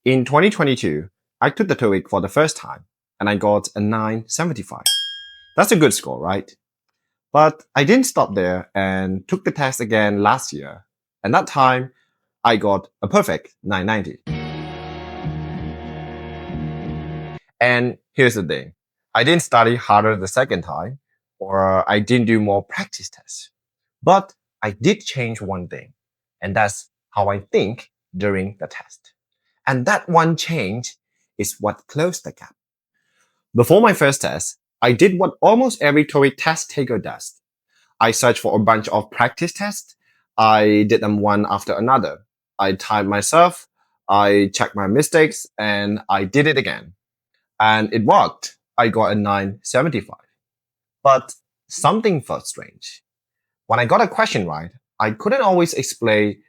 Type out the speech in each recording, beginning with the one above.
In 2022, I took the TOEIC for the first time and I got a 975. That's a good score, right? But I didn't stop there and took the test again last year. And that time, I got a perfect 990. And here's the thing. I didn't study harder the second time, or I didn't do more practice tests. But I did change one thing, and that's how I think during the test. And that one change is what closed the gap. Before my first test, I did what almost every TOEIC test taker does. I searched for a bunch of practice tests. I did them one after another. I timed myself, I checked my mistakes, and I did it again. And it worked. I got a 975. But something felt strange. When I got a question right, I couldn't always explain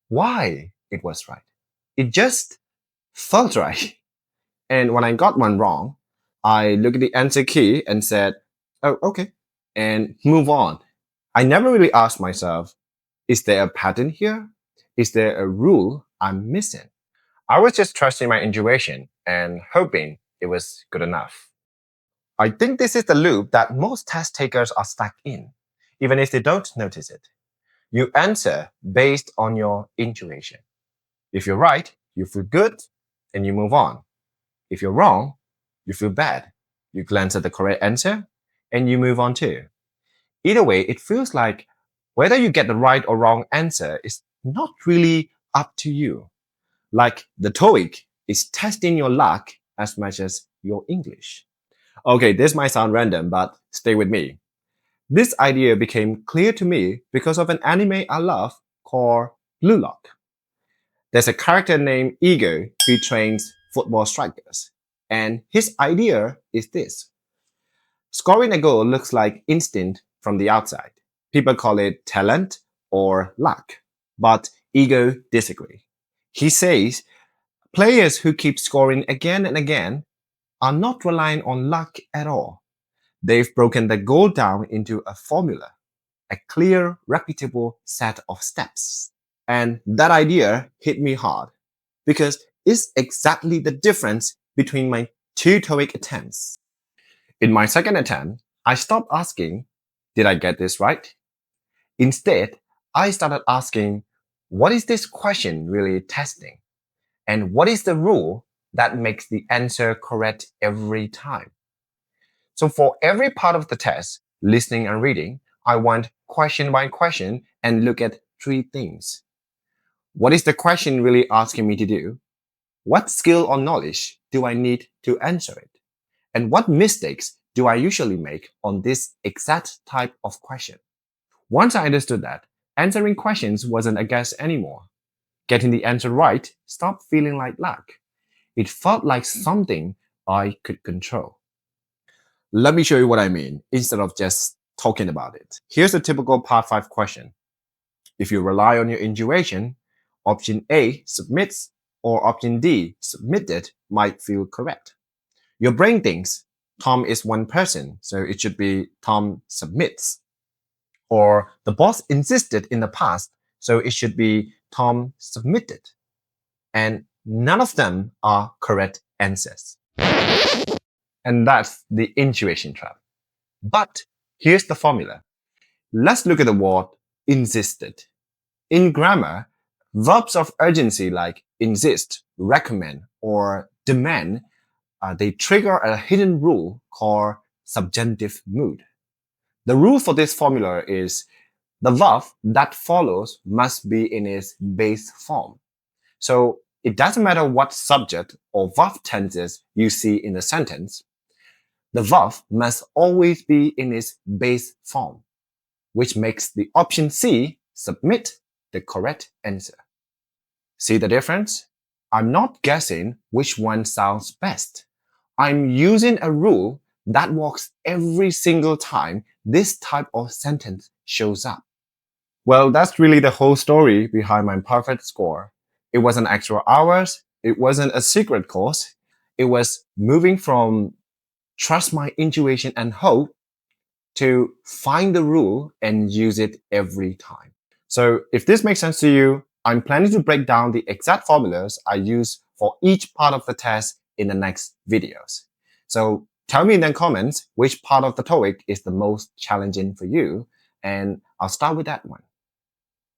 why it was right. It just felt right. And when I got one wrong, I looked at the answer key and said, oh, okay, and move on. I never really asked myself, is there a pattern here? Is there a rule I'm missing? I was just trusting my intuition and hoping it was good enough. I think this is the loop that most test takers are stuck in, even if they don't notice it. You answer based on your intuition. If you're right, you feel good and you move on. If you're wrong, you feel bad. You glance at the correct answer and you move on too. Either way, it feels like whether you get the right or wrong answer is not really up to you. Like the TOEIC is testing your luck as much as your English. Okay, this might sound random, but stay with me. This idea became clear to me because of an anime I love called Blue Lock. There's a character named Ego who trains football strikers. And his idea is this. Scoring a goal looks like instinct from the outside. People call it talent or luck. But Ego disagrees. He says players who keep scoring again and again are not relying on luck at all. They've broken the goal down into a formula, a clear, repeatable set of steps. And that idea hit me hard because it's exactly the difference between my two TOEIC attempts. In my second attempt, I stopped asking, did I get this right? Instead, I started asking, what is this question really testing? And what is the rule that makes the answer correct every time? So for every part of the test, listening and reading, I went question by question and look at three things. What is the question really asking me to do? What skill or knowledge do I need to answer it? And what mistakes do I usually make on this exact type of question? Once I understood that, answering questions wasn't a guess anymore. Getting the answer right stopped feeling like luck. It felt like something I could control. Let me show you what I mean instead of just talking about it. Here's a typical Part 5 question. If you rely on your intuition, option A, submits, or option D, submitted, might feel correct. Your brain thinks Tom is one person, so it should be Tom submits. Or the boss insisted in the past, so it should be Tom submitted. And none of them are correct answers. And that's the intuition trap. But here's the formula. Let's look at the word insisted. In grammar, verbs of urgency like insist, recommend, or demand, they trigger a hidden rule called subjunctive mood. The rule for this formula is the verb that follows must be in its base form. So it doesn't matter what subject or verb tenses you see in the sentence, the verb must always be in its base form, which makes the option C, submit, the correct answer. See the difference? I'm not guessing which one sounds best. I'm using a rule that works every single time this type of sentence shows up. Well, that's really the whole story behind my perfect score. It wasn't extra hours. It wasn't a secret course. It was moving from trust my intuition and hope to find the rule and use it every time. So if this makes sense to you, I'm planning to break down the exact formulas I use for each part of the test in the next videos. So tell me in the comments which part of the TOEIC is the most challenging for you, and I'll start with that one.